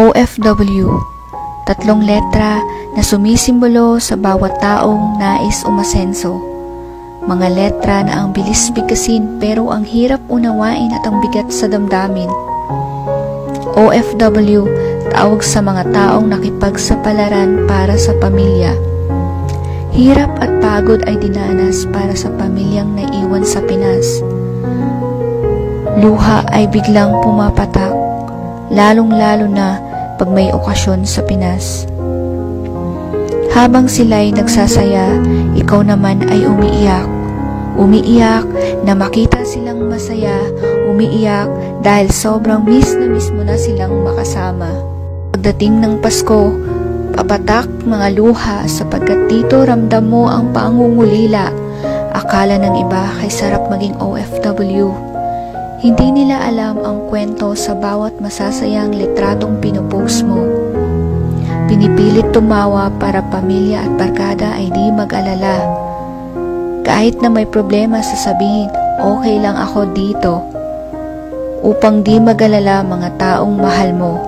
OFW, tatlong letra na sumisimbolo sa bawat taong nais umasenso. Mga letra na ang bilis bigkasin pero ang hirap unawain at ang bigat sa damdamin. OFW, tawag sa mga taong nakipagsapalaran para sa pamilya. Hirap at pagod ay dinanas para sa pamilyang naiwan sa Pinas. Luha ay biglang pumapatak, lalong-lalo na pag may okasyon sa Pinas. Habang sila'y nagsasaya, ikaw naman ay umiiyak. Umiiyak na makita silang masaya, umiiyak dahil sobrang miss mo na silang makasama. Pagdating ng Pasko, papatak mga luha sapagkat dito ramdam mo ang pangungulila. Akala ng iba kay sarap maging OFW. Hindi nila alam ang kwento sa bawat masasayang litratong pinupost mo. Pinipilit tumawa para pamilya at barkada ay di mag-alala. Kahit na may problema sasabihin, okay lang ako dito. Upang di mag-alala mga taong mahal mo.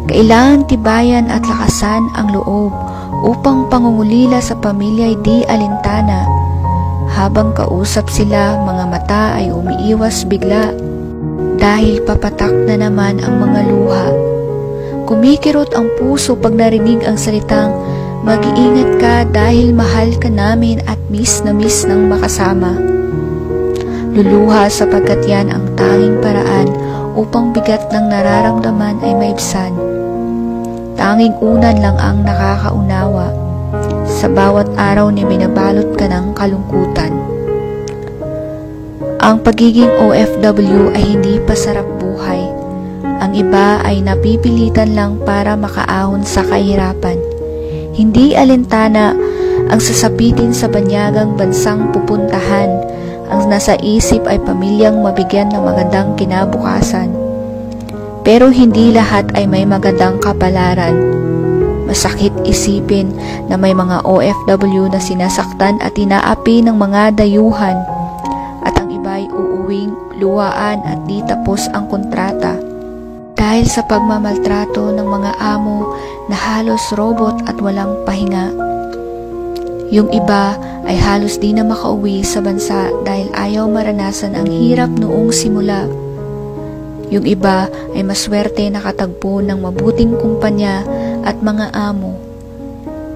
Kailangan tibayan at lakasan ang loob upang pangungulila sa pamilya ay di alintana. Habang kausap sila, mga mata ay umiiwas bigla dahil papatak na naman ang mga luha. Kumikirot ang puso pag narinig ang salitang, mag-iingat ka dahil mahal ka namin at miss na miss ng makasama. Luluha sapagkat yan ang tanging paraan upang bigat ng nararamdaman ay maibsan. Tanging unan lang ang nakakaunawa. Sa bawat araw ni binabalot ka ng kalungkutan. Ang pagiging OFW ay hindi pasarap buhay. Ang iba ay napipilitan lang para makaahon sa kahirapan. Hindi alintana ang sasapitin sa banyagang bansang pupuntahan. Ang nasa isip ay pamilyang mabigyan ng magandang kinabukasan. Pero hindi lahat ay may magandang kapalaran. Masakit isipin na may mga OFW na sinasaktan at inaapi ng mga dayuhan at ang iba'y uuwing luwaan at di tapos ang kontrata dahil sa pagmamaltrato ng mga amo na halos robot at walang pahinga. Yung iba ay halos di na makauwi sa bansa dahil ayaw maranasan ang hirap noong simula. Yung iba ay maswerte nakatagpo ng mabuting kumpanya at mga amo.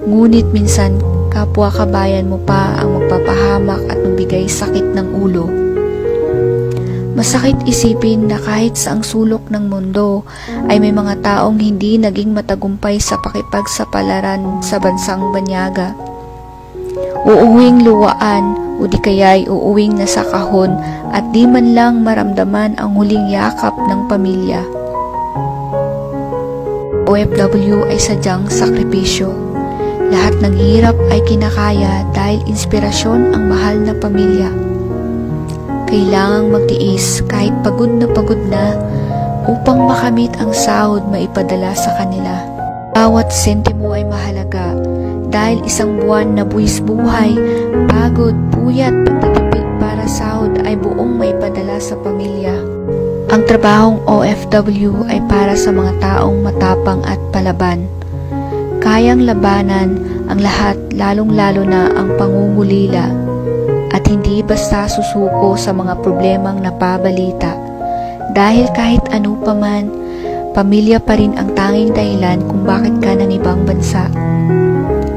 Ngunit minsan kapwa kabayan mo pa ang magpapahamak at magbigay sakit ng ulo. Masakit isipin na kahit sa ang sulok ng mundo ay may mga taong hindi naging matagumpay sa pakipagsapalaran sa bansang banyaga. Uuwing luwaan o di kaya'y uuwing nasa kahon at di man lang maramdaman ang huling yakap ng pamilya. OFW ay sadyang sakripisyo. Lahat ng hirap ay kinakaya dahil inspirasyon ang mahal na pamilya. Kailangang magtiis kahit pagod na upang makamit ang sahod maipadala sa kanila. Bawat sentimo ay mahalaga dahil isang buwan na buwis buhay, pagod, puyat, pagtitipid para sahod ay buong maipadala sa pamilya. Ang trabahong OFW ay para sa mga taong matapang at palaban. Kayang labanan ang lahat lalong-lalo na ang pangungulila at hindi basta susuko sa mga problemang napabalita. Dahil kahit ano pa man, pamilya pa rin ang tanging dahilan kung bakit ka ng ibang bansa.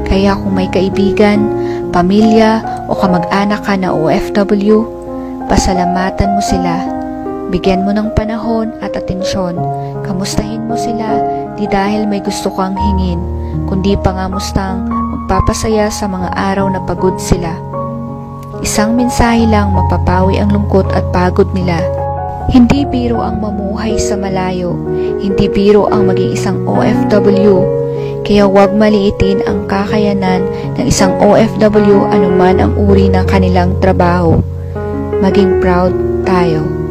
Kaya kung may kaibigan, pamilya o kamag-anak ka na OFW, pasalamatan mo sila. Bigyan mo ng panahon at atensyon. Kamustahin mo sila, di dahil may gusto kang hingin, kundi pangamustang magpapasaya sa mga araw na pagod sila. Isang mensahe lang mapapawi ang lungkot at pagod nila. Hindi biro ang mamuhay sa malayo, hindi biro ang maging isang OFW, kaya huwag maliitin ang kakayanan ng isang OFW anuman ang uri ng kanilang trabaho. Maging proud tayo.